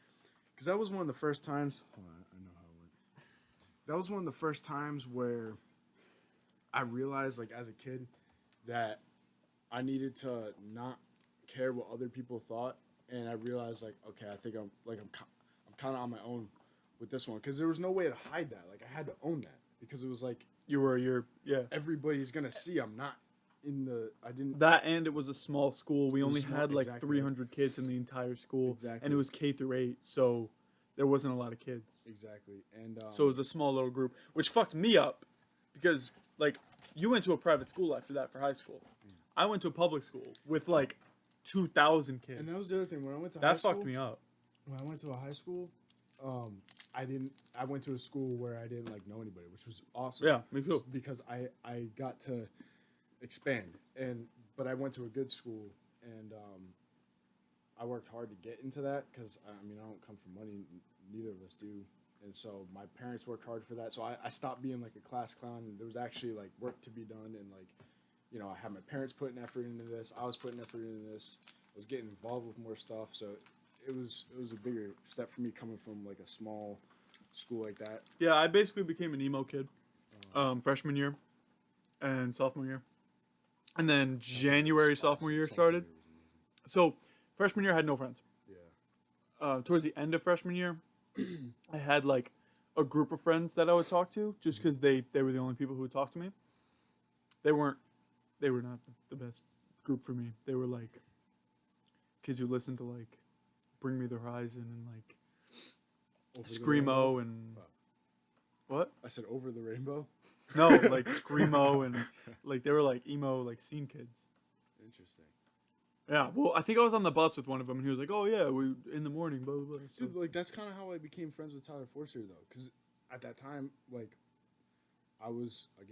because that was one of the first times. Hold on, I know how it went. That was one of the first times where I realized, like as a kid, that I needed to not care what other people thought, and I realized like, okay, I think I'm kind of on my own with this one because there was no way to hide that. Like I had to own that because it was like Yeah. everybody's gonna see I'm not in the. I didn't. That and it was a small school. We It was only small- had like exactly. 300 kids in the entire school, Exactly. and it was K through 8, so there wasn't a lot of kids. Exactly, and So it was a small little group, which fucked me up because like you went to a private school after that for high school. I went to a public school with like 2,000 kids. and that was the other thing when I went to high That school. fucked me up. When I went to a high school, I went to a school where I didn't like know anybody, which was awesome. Yeah, me too. Because I got to expand, but I went to a good school, and I worked hard to get into that because I mean I don't come from money, neither of us do, and so my parents worked hard for that. So I stopped being like a class clown, and there was actually like work to be done, and like I had my parents putting effort into this. I was putting effort into this. I was getting involved with more stuff, so it was a bigger step for me coming from like a small school like that. Yeah, I basically became an emo kid freshman year and sophomore year. And then January sophomore year started. So freshman year I had no friends. Yeah. Towards the end of freshman year, I had like a group of friends that I would talk to just because they were the only people who would talk to me. They were not the best group for me. They were like kids who listened to like Bring Me the Horizon and like Over the Screamo Rainbow? and Oh. what? I said Over the Rainbow. No, like Screamo and like they were like emo like scene kids. Interesting. Yeah, well, I think I was on the bus with one of them, and he was like, "Oh yeah, we in the morning, blah blah blah." So- Dude, like that's kind of how I became friends with Tyler Forster though, because at that time, like, I was a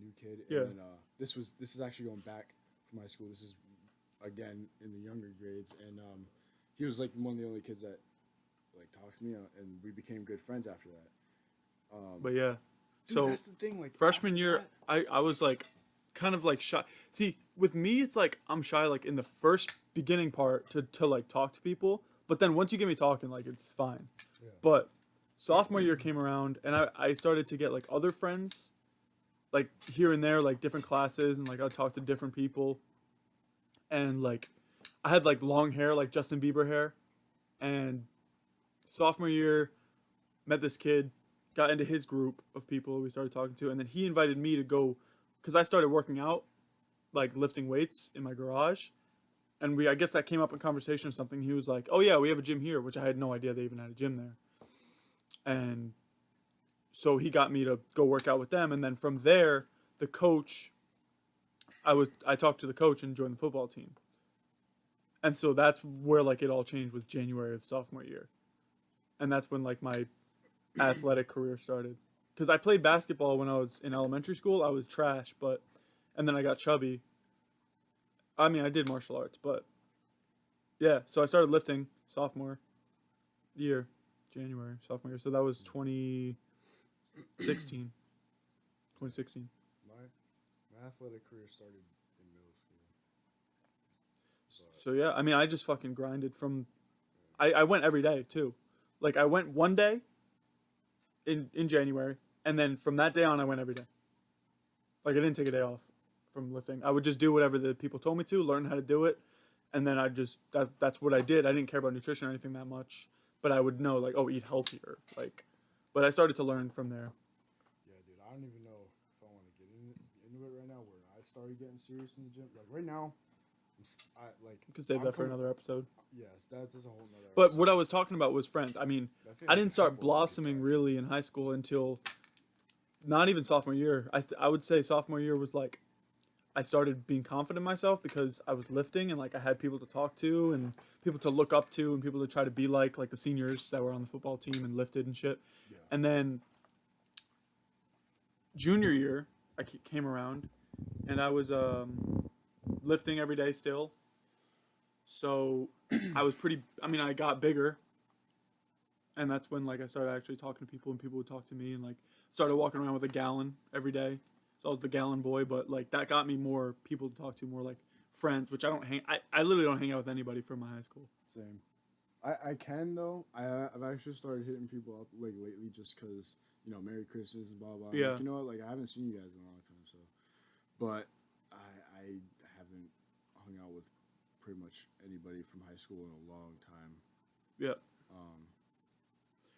new kid, and Yeah. then, this is actually going back from my school. This is again in the younger grades, and he was like one of the only kids that like talked to me, and we became good friends after that. But yeah, Dude, so that's the thing. Like freshman after year, that- I was like, kind of like shy. See, with me, it's like I'm shy like in the first beginning part to like talk to people, but then once you get me talking, like it's fine. Yeah. But sophomore year came around, and I started to get like other friends, like here and there, like different classes, and like I'd talk to different people, and like I had like long hair, like Justin Bieber hair, and sophomore year, met this kid, got into his group of people we started talking to, and then he invited me to go, because I started working out, like lifting weights in my garage, and I guess that came up in conversation or something. He was like, "Oh yeah, we have a gym here," which I had no idea they even had a gym there, and so he got me to go work out with them, and then from there, the coach, I talked to the coach and joined the football team. And so that's where like it all changed with January of sophomore year. And that's when like my athletic career started. Cuz I played basketball when I was in elementary school. I was trash, and then I got chubby. I mean, I did martial arts, but yeah, so I started lifting sophomore year, January, sophomore year. So that was 2016. 2016. my athletic career started in middle school. So yeah, I mean, I just fucking grinded from. I went every day too, like I went one day. In January, and then from that day on, I went every day. Like I didn't take a day off from lifting. I would just do whatever the people told me to, learn how to do it, and then I just that's what I did. I didn't care about nutrition or anything that much, but I would know like, oh, eat healthier, like. But I started to learn from there. Yeah, dude, I don't even know if I want to get into it right now. Where I started getting serious in the gym, like right now, You can save that for another episode. Yes, that's just a whole nother. But what I was talking about was friends. I mean, think I that's didn't a start couple of blossoming times. really in high school until not even sophomore year. I would say sophomore year was like I started being confident in myself because I was lifting and like I had people to talk to and people to look up to and people to try to be like the seniors that were on the football team and lifted and shit. Yeah. And then junior year, I came around and I was lifting every day still. So I was I got bigger. And that's when like I started actually talking to people and people would talk to me and like started walking around with a gallon every day. So I was the gallon boy, but like that got me more people to talk to, more like friends, which I literally don't hang out with anybody from my high school. Same. I can though. I've actually started hitting people up like lately just because, you know, Merry Christmas and blah blah. Yeah. Like, you know what? Like I haven't seen you guys in a long time, so. But I haven't hung out with pretty much anybody from high school in a long time. Yeah.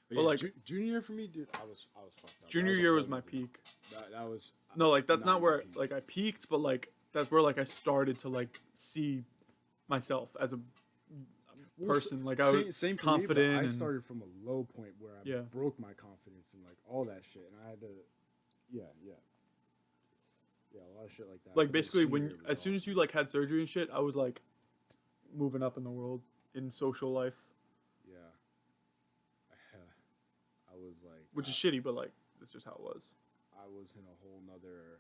But Well, yeah, like junior year for me, dude, I was fucked up. junior year was my peak. That was No, like that's not my where peak. like I peaked, but like that's where like I started to like see myself as a person. Like I was same for confident. me, but I and, started from a low point where I Yeah. broke my confidence and like all that shit, and I had to, yeah, a lot of shit like that. like But then basically senior when year was as soon as awesome. you like had surgery and shit, I was like moving up in the world in social life, Yeah. I was like, which is shitty, but like that's just how it was. I was in a whole nother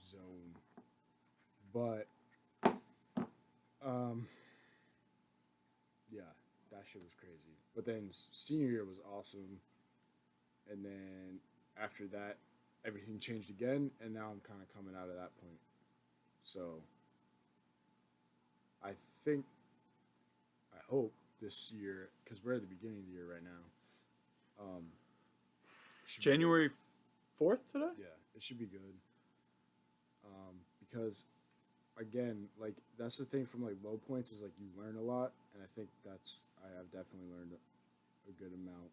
zone. But yeah, that shit was crazy. But then senior year was awesome. And then after that, everything changed again, and now I'm kind of coming out of that point. So I think, I hope this year, because we're at the beginning of the year right now. Should be good. January 4th today? Yeah, it should be good. Because, again, like that's the thing from like low points is like you learn a lot, and I think I have definitely learned a good amount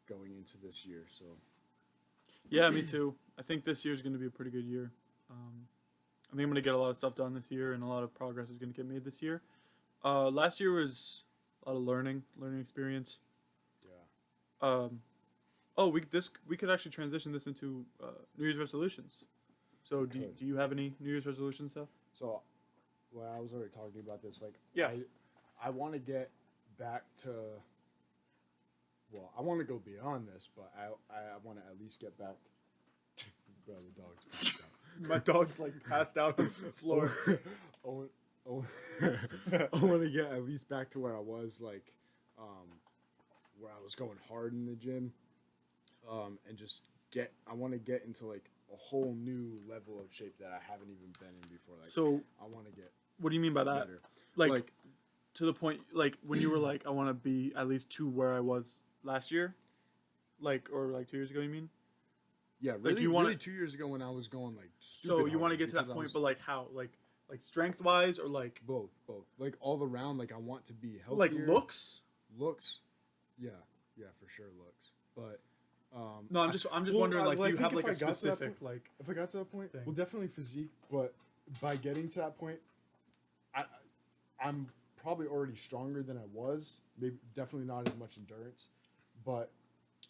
going into this year. So Yeah, me too. I think this year is going to be a pretty good year. I think I'm going to get a lot of stuff done this year, and a lot of progress is going to get made this year. Last year was a lot of learning experience. yeah, We could actually transition this into New Year's resolutions. So do could. you have any New Year's resolutions, Seth? so well, I was already talking about this. Like, Yeah. I want to get back to. Well, I want to go beyond this, but I want to at least get back. Bro, the dog's passed out. My dog's like passed out on the floor. I want to get at least back to where I was, like, where I was going hard in the gym, and just I want to get into like a whole new level of shape that I haven't even been in before. Like, So I want to get what do you mean by that? better. Like to the point, like when you were like, I want to be at least to where I was last year, like or like 2 years ago. You mean? Yeah, really, you wanna- really 2 years ago when I was going like So stupid you want to hard get to that because I point, was- but like how? Like strength wise or like both, like all around. Like I want to be healthier. like looks? yeah, for sure looks. But No, I'm just well, wondering like well, do you I have think like if a I got to that specific point- like if I got to that point, thing. well, definitely physique. But by getting to that point, I'm probably already stronger than I was. Maybe definitely not as much endurance, but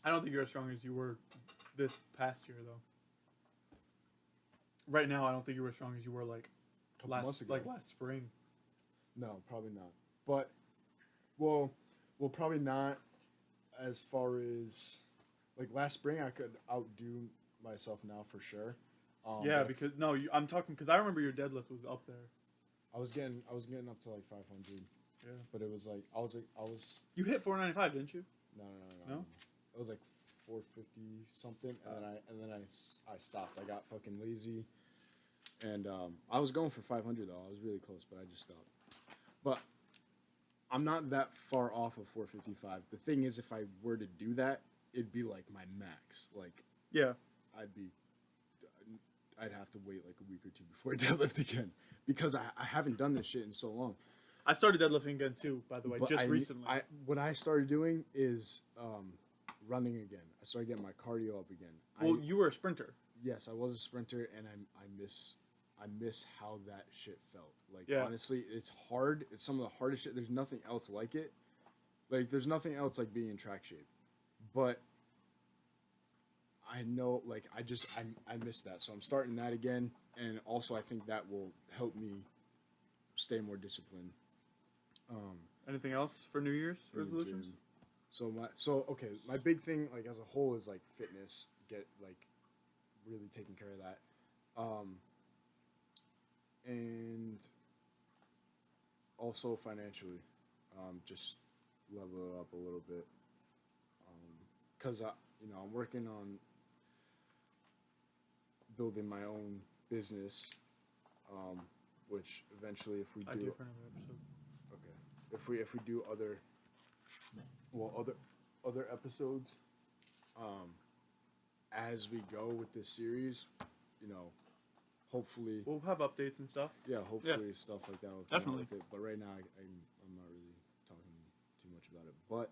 I don't think you're as strong as you were this past year though. Right now, I don't think you were as strong as you were like a couple months ago. last spring. No, probably not. But well, probably not as far as like last spring. I could outdo myself now for sure. Yeah, but because no, I'm talking because I remember your deadlift was up there. I was getting up to like 500. Yeah. But it was like I was You hit 495, didn't you? no. No? It was like 450 something, and then I stopped. I got fucking lazy, and I was going for 500 though. I was really close, but I just stopped. But I'm not that far off of 455. The thing is, if I were to do that, it'd be like my max. Like Yeah. I'd have to wait like a week or two before I deadlift again because I haven't done this shit in so long. I started deadlifting again too, by the way, But just recently. What I started doing is running again. I started getting my cardio up again. Well, you were a sprinter. Yes, I was a sprinter, and I miss how that shit felt. Like, Yeah. honestly, it's hard. It's some of the hardest shit. There's nothing else like it. Like, there's nothing else like being in track shape. But I know, like, I missed that, so I'm starting that again, and also I think that will help me stay more disciplined. Anything else for New Year's in the resolutions? gym. Okay, my big thing, like, as a whole, is like fitness. Get like really taking care of that, and also financially, just level it up a little bit, because I'm working on building my own business, which eventually, if we do, Idea for another episode. okay, if we do other episodes, as we go with this series, hopefully, We'll have updates and stuff. hopefully stuff like that will come out Definitely. with it. But right now, I'm not really talking too much about it. But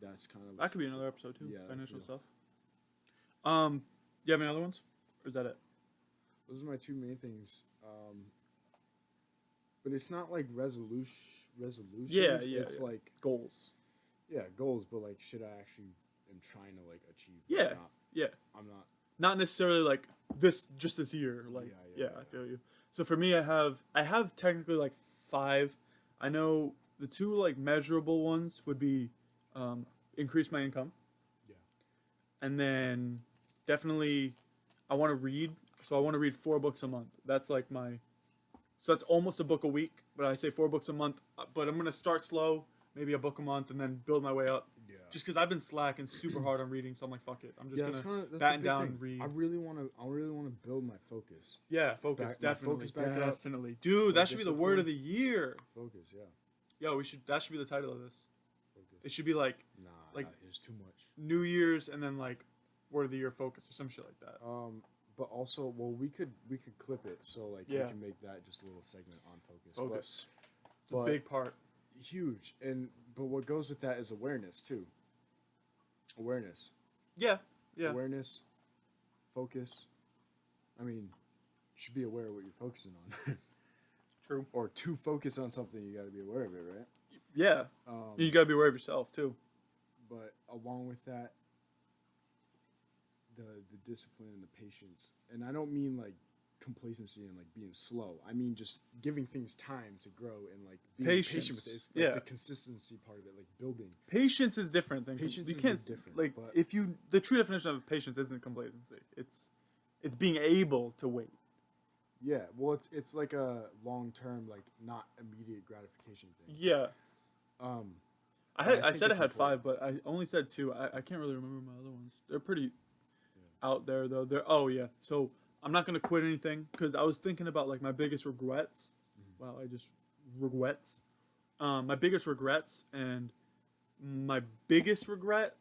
that's kind of That could be another episode too. Yeah, Financial yeah. stuff. Do you have any other ones, or is that it? Those are my two main things. But it's not like resolutions. Yeah, It's yeah. like Goals. goals, but like shit I actually am trying to like achieve. Yeah. I'm not, Yeah. I'm not. Not necessarily like this year. Like Yeah. I feel you. So for me, I have technically like 5. I know the 2 like measurable ones would be increase my income. Yeah. And then definitely I want to read. So I want to read 4 books a month. That's like so that's almost a book a week, but I say 4 books a month. But I'm going to start slow, maybe a book a month, and then build my way up. Yeah. Just because I've been slacking super hard on reading, so I'm like, fuck it. I'm just that's gonna the batten big down thing. and read. I really want to build my focus. Yeah, focus, Back- definitely, focus back up. definitely, dude. Like That should be the word discipline. of the year. Focus, yeah. Yo, that should be the title of this. Focus. It should be like Nah, like- it's too much. New Year's and then like word of the year focus or some shit like that. But also, well, we could clip it so like Yeah. we can make that just a little segment on focus. Focus. It's a but- big part. But huge, but what goes with that is awareness too. Awareness. Yeah, yeah. Awareness, focus. I mean, you should be aware of what you're focusing on. True. Or to focus on something, you got to be aware of it, right? Yeah. You gotta be aware of yourself too. But along with that, the discipline and the patience, and I don't mean like complacency and like being slow. I mean just giving things time to grow and like being patient Patience. with it. It's like Yeah. the consistency part of it, like building. Patience is different than Patience you is can't different, like but- if you the true definition of patience isn't complacency. It's being able to wait. Yeah, well, it's like a long term, like not immediate gratification thing. Yeah. I I think said I it's had 5, important. but I only said 2. I can't really remember my other ones. They're pretty out there though. Oh yeah. So I'm not gonna quit anything because I was thinking about like my biggest regrets. Wow, I just regrets. My biggest regrets and my biggest regret,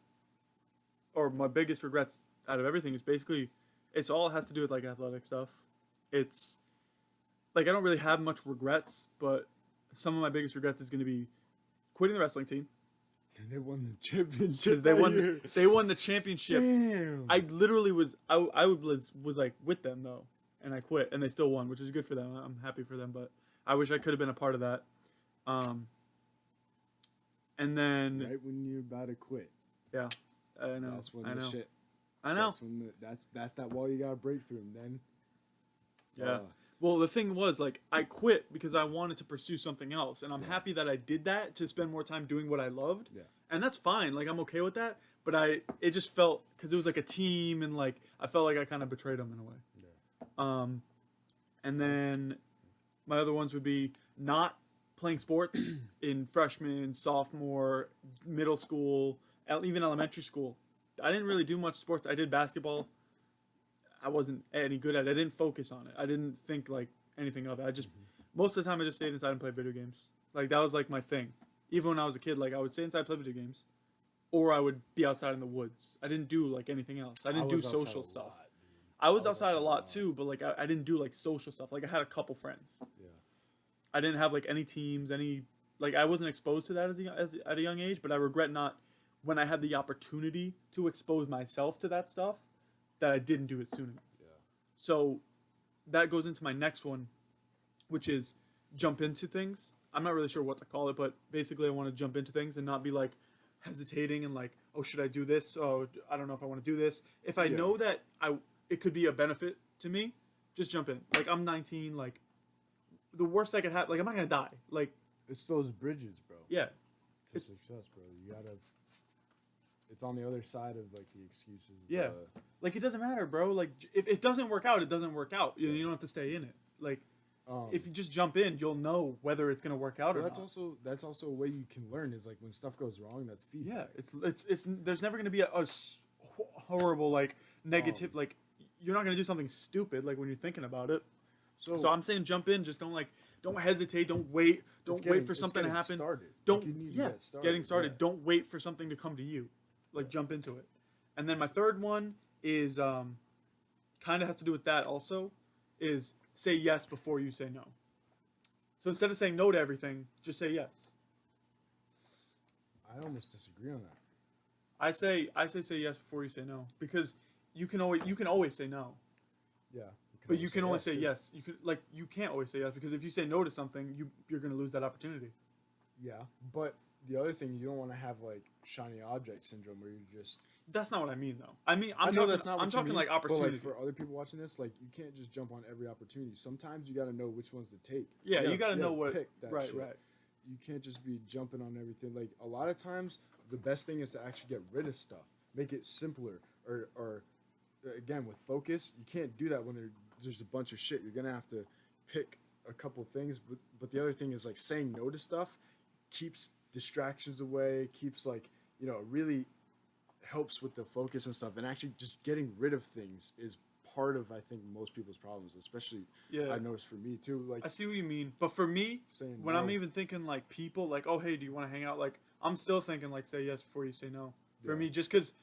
or my biggest regrets out of everything is basically, it's all has to do with like athletic stuff. It's like I don't really have much regrets, but some of my biggest regrets is gonna be quitting the wrestling team. And they won the championship. Because they that won year. they won the championship. Damn. I literally was like with them though, and I quit, and they still won, which is good for them. I'm happy for them, but I wish I could have been a part of that. And then right when you're about to quit. yeah, I know. That's when I the know. shit. I know. That's when that's that wall you gotta break through, and then. Yeah. Well, the thing was, like, I quit because I wanted to pursue something else, and I'm happy that I did that to spend more time doing what I loved. Yeah. And that's fine. Like, I'm okay with that. But it just felt, because it was like a team, and like I felt like I kind of betrayed them in a way. Yeah. And then my other ones would be not playing sports in freshman, sophomore, middle school, even elementary school. I didn't really do much sports. I did basketball. I wasn't any good at it. I didn't focus on it. I didn't think like anything of it. I just most of the time I just stayed inside and played video games. Like that was like my thing. Even when I was a kid, like I would stay inside and play video games, or I would be outside in the woods. I didn't do like anything else. I didn't do was outside social a stuff. lot, dude. I was I was outside a outside a lot lot. too, but like I didn't do like social stuff. Like I had a couple friends. Yeah. I didn't have like any teams, like I wasn't exposed to that at a young age. But I regret not when I had the opportunity to expose myself to that stuff that I didn't do it soon enough. Yeah. So that goes into my next one, which is jump into things. I'm not really sure what to call it, but basically I want to jump into things and not be like hesitating and like, oh, should I do this? Oh, I don't know if I want to do this. If I Yeah. know that it could be a benefit to me, just jump in. Like, I'm 19. Like, the worst that could happen, like, I'm not gonna die. Like, It's those bridges, bro. yeah, To success, bro. You gotta. It's on the other side of like the excuses. Yeah. Like, it doesn't matter, bro. Like, if it doesn't work out, it doesn't work out. You don't have to stay in it. Like, if you just jump in, you'll know whether it's gonna work out or that's not. that's also a way you can learn is like when stuff goes wrong, that's feedback. Yeah, it's there's never gonna be a horrible like negative like you're not gonna do something stupid like when you're thinking about it. So I'm saying jump in, just don't hesitate, don't wait for something to happen. Don't getting started. Yeah. Don't wait for something to come to you. Like jump into it. And then my third one is kind of has to do with that also is say yes before you say no. So instead of saying no to everything, just say yes. I almost disagree on that. I say say yes before you say no because you can always say no. Yeah. But you can always say too. yes. You can't always say yes because if you say no to something, you're going to lose that opportunity. Yeah, but the other thing, you don't want to have like shiny object syndrome where you just. That's not what I mean though. I mean I know that's not. I'm what you talking mean, like opportunity. But like for other people watching this, like you can't just jump on every opportunity. Sometimes you got to know which ones to take. Yeah, you got to know what. Pick that Right, shit. right. You can't just be jumping on everything. Like a lot of times, the best thing is to actually get rid of stuff, make it simpler, or again with focus. You can't do that when there's a bunch of shit. You're gonna have to pick a couple things. But the other thing is like saying no to stuff keeps distractions away. Keeps like really helps with the focus and stuff. And actually just getting rid of things is part of I think most people's problems, especially I noticed for me too. Like I see what you mean, but for me, saying when no. I'm even thinking like people, like oh hey, do you want to hang out? Like I'm still thinking like say yes before you say no. For me, just because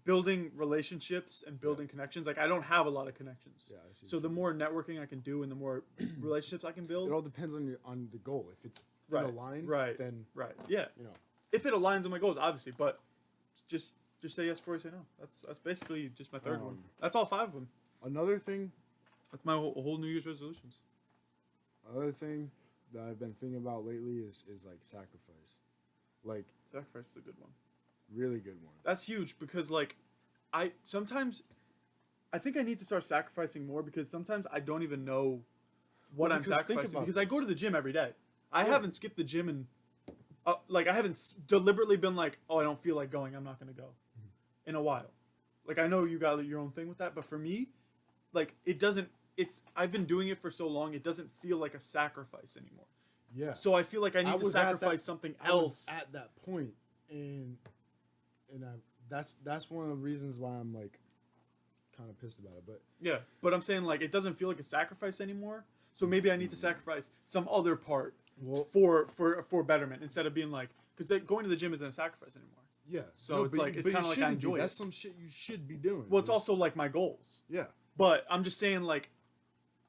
building relationships and building connections, like I don't have a lot of connections. Yeah, I see so what the you more networking I can do and the more relationships I can build, it all depends on the goal. If it's in a line, then yeah. If it aligns with my goals, obviously, but just say yes before you say no. That's basically just my third one. That's all 5 of them. Another thing. That's my whole New Year's resolutions. Another thing that I've been thinking about lately is like sacrifice. Like Sacrifice is a good one. Really good one. That's huge because like I think I need to start sacrificing more because sometimes I don't even know what I'm sacrificing because I go to the gym every day. I haven't skipped the gym and like I haven't deliberately been like, oh, I don't feel like going, I'm not going to go in a while. Like I know you got your own thing with that, but for me, like I've been doing it for so long, it doesn't feel like a sacrifice anymore. Yeah. So I feel like I need to sacrifice something else. I was at that point, and that's one of the reasons why I'm like kind of pissed about it. But yeah, but I'm saying like it doesn't feel like a sacrifice anymore. So maybe I need to sacrifice some other part for betterment instead of being like because going to the gym isn't a sacrifice anymore. Yeah. So it's kind of like I enjoy it. That's some shit you should be doing. Well, it's also like my goals. Yeah. But I'm just saying like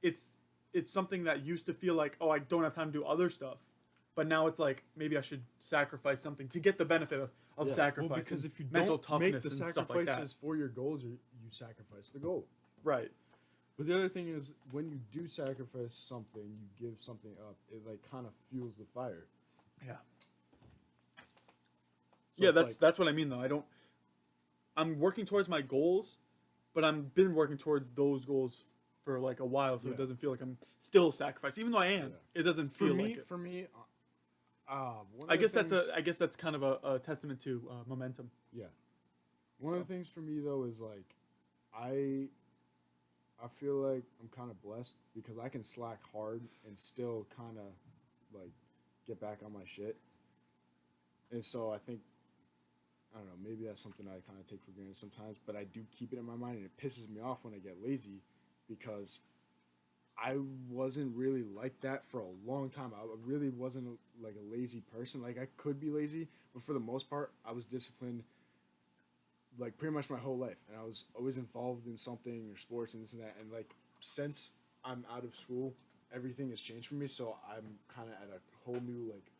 it's something that used to feel like, oh, I don't have time to do other stuff. But now it's like maybe I should sacrifice something to get the benefit of sacrifice. Well, because if you mental don't make the toughness and stuff like that. sacrifices for your goals, you sacrifice the goal. Right. But the other thing is when you do sacrifice something, you give something up, it like kind of fuels the fire. Yeah. So Yeah, that's what I mean though. I'm working towards my goals, but I've been working towards those goals for like a while, so it doesn't feel like I'm still sacrificing. Even though I am, it doesn't feel like it. For me, I guess that's kind of a testament to momentum. Yeah. One of the things for me though is like I feel like I'm kind of blessed because I can slack hard and still kind of like get back on my shit. And so I think I don't know, maybe that's something I kind of take for granted sometimes, but I do keep it in my mind and it pisses me off when I get lazy because I wasn't really like that for a long time. I really wasn't like a lazy person. Like I could be lazy, but for the most part, I was disciplined like pretty much my whole life. And I was always involved in something or sports and this and that. And like since I'm out of school, everything has changed for me. So I'm kind of at a whole new like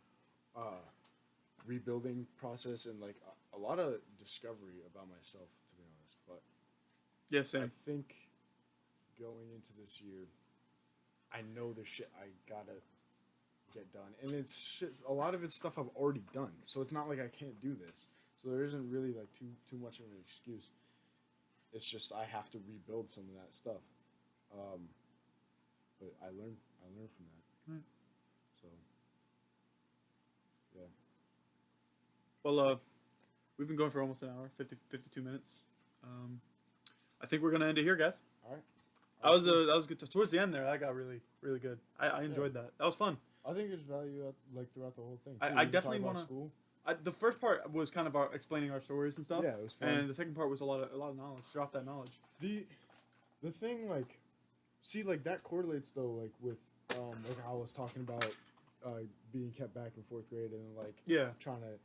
rebuilding process and like a lot of discovery about myself, to be honest. But yeah, same. I think going into this year, I know the shit I gotta get done, and it's shit, a lot of it's stuff I've already done. So it's not like I can't do this. So there isn't really like too much of an excuse. It's just I have to rebuild some of that stuff. But I learned from that. Right. So yeah. Well, we've been going for almost an hour, 52 minutes. I think we're gonna end it here, guys. All right. That was good. Towards the end there, that got really good. I enjoyed that. That was fun. I think there's value like throughout the whole thing. I definitely want want to. The first part was kind of explaining our stories and stuff. Yeah, it was fun. And the second part was a lot of knowledge. Drop that knowledge. The thing, like, see, like, that correlates, though, like, with, like, how I was talking about being kept back in 4th grade and, like, Yeah. trying to,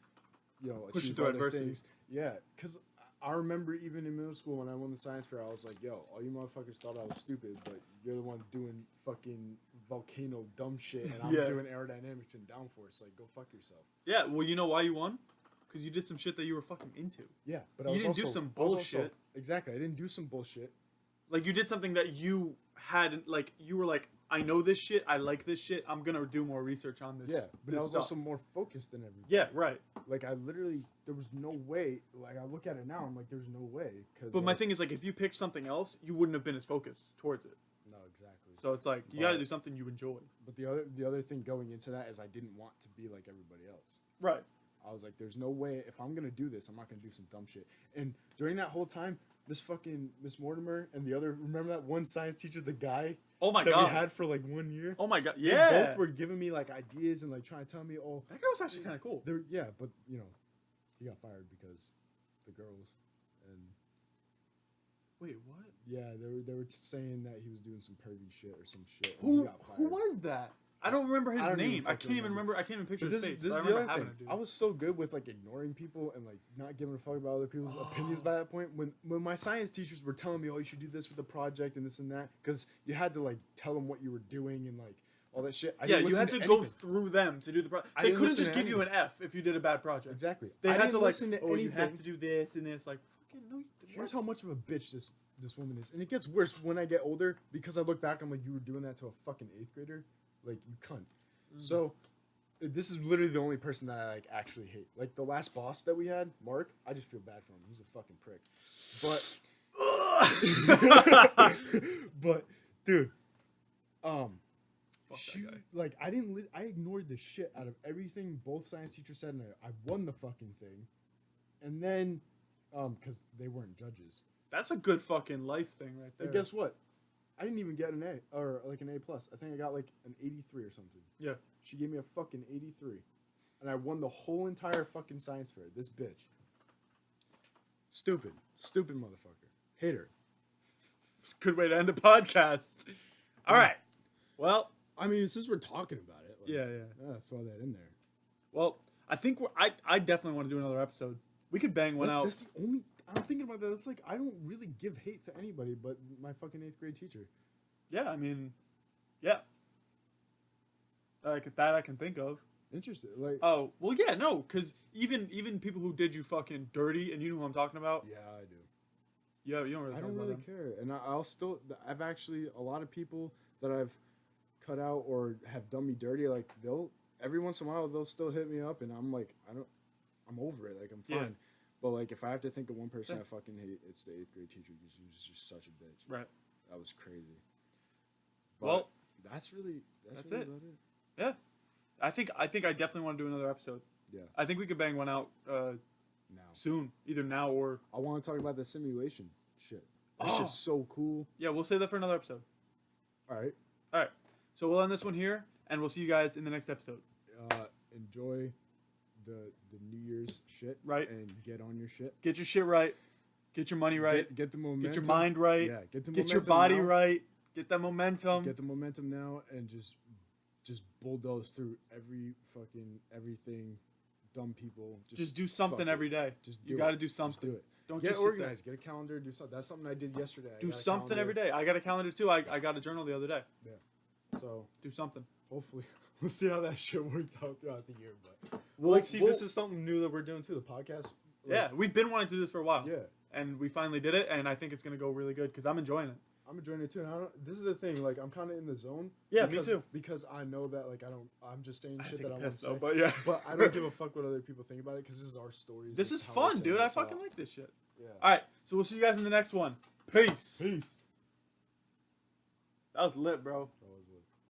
you know, Push you achieve through other adversity. things. Yeah, because I remember even in middle school when I won the science fair, I was like, yo, all you motherfuckers thought I was stupid, but you're the one doing fucking volcano dumb shit, and I'm Yeah. doing aerodynamics and downforce. Like, go fuck yourself. Yeah, well, you know why you won? Because you did some shit that you were fucking into. Yeah, but You I was didn't do also, some I was also- bullshit. exactly, I didn't do some bullshit. Like, you did something that you had, like, you were like, I know this shit, I like this shit, I'm gonna do more research on this. Yeah, but this I was stuff. also more focused than everybody. Yeah, right. Like, I literally, there was no way, like, I look at it now, I'm like, there's no way. Cause, But my like, thing is, like, if you picked something else, you wouldn't have been as focused towards it. no, exactly. So it's like, you But- gotta do something you enjoy. But the other thing going into that is I didn't want to be like everybody else. Right. I was like, there's no way, if I'm gonna do this, I'm not gonna do some dumb shit. And during that whole time, Miss Mortimer and the other, remember that one science teacher, the guy Oh my that god. we had for like 1 year? Oh my god. They Yeah. both were giving me like ideas and like trying to tell me, oh, That guy was actually kind of cool. yeah, but you know, he got fired because the girls and Wait, what? yeah, they were saying that he was doing some pervy shit or some shit. and he Who got fired. was that? I don't remember his I don't even name. I fucking can't even remember. remember. I can't even picture But his this, face. this but is I the remember other having thing. a dude. I was so good with like ignoring people and like not giving a fuck about other people's opinions by that point. When my science teachers were telling me, oh, you should do this with the project and this and that, because you had to like tell them what you were doing and like all that shit. I Yeah, didn't you had listen to go anything. through them to do the project. I They didn't couldn't listen just to give you an F if you did a bad project. Exactly. They I had didn't to like, listen to oh, you have anything. to do this and this. Like, fucking no. Here's how much of a bitch this woman is, and it gets worse when I get older because I look back. I'm like, you were doing that to a fucking 8th grader, like you cunt. So. This is literally the only person that I like actually hate. Like the last boss that we had, Mark. I just feel bad for him. He's a fucking prick. But, but dude, Fuck she, that guy. like I didn't. I ignored the shit out of everything both science teachers said, and I won the fucking thing. And then, because they weren't judges. That's a good fucking life thing right there. And guess what? I didn't even get an A or like an A plus. I think I got like an 83 or something. Yeah. She gave me a fucking 83. And I won the whole entire fucking science fair. This bitch. Stupid. Stupid motherfucker. Hate her. Good way to end a podcast. All right. Well, I mean, since we're talking about it. Like, yeah. I gotta throw that in there. Well, I think I definitely want to do another episode. We could bang one out. That's the only... I'm thinking about that. It's like, I don't really give hate to anybody but my fucking 8th grade teacher. Yeah, I mean, yeah. Like that I can think of. Interesting. Like, Oh, well, yeah, no, because even people who did you fucking dirty, and you know who I'm talking about. yeah, I do. Yeah, you don't really. I care don't about really them. care. And I'll still... I've actually... A lot of people that I've cut out or have done me dirty, like, they'll... Every once in a while, they'll still hit me up, and I'm like, I'm over it. Like, I'm fine. Yeah. But, like, if I have to think of one person Yeah. I fucking hate, it's the 8th grade teacher because he was just such a bitch. Right. That was crazy. But Well, that's really that's really it. about it. yeah. I think I definitely want to do another episode. Yeah. I think we could bang one out Now. soon, either now or I want to talk about the simulation shit. That Oh. shit's so cool. yeah. We'll save that for another episode. All right. All right. So we'll end this one here, and we'll see you guys in the next episode. Enjoy the New Year's shit. Right. And get on your shit. Get your shit right. Get your money right. Get the momentum. Get your mind right. Yeah. Get the Get your momentum body now. right. Get that momentum. Get the momentum now and just bulldoze through everything, dumb people. Just do something fuck it. every day. Just do You it. got to do Just something. do it. Don't Get just sit there. organized. Get a calendar. Do something. That's something I did yesterday. I Do got a something calendar. every day. I got a calendar too. I got a journal the other day. So Do something. hopefully we'll see how that shit works out throughout the year. But We'll this is something new that we're doing too. The podcast. Yeah, we've been wanting to do this for a while. Yeah. And we finally did it, and I think it's gonna go really good because I'm enjoying it. I'm enjoying it too. And this is the thing. Like, I'm kind of in the zone. Yeah, because, me too. Because I know that, like, I'm just saying shit that I want to say. Though, but yeah. But I don't give a fuck what other people think about it because this is our stories. This is how we're fun, saying dude. I this fucking out. like this shit. Yeah. All right, so we'll see you guys in the next one. Peace. Peace. That was lit, bro. That was lit.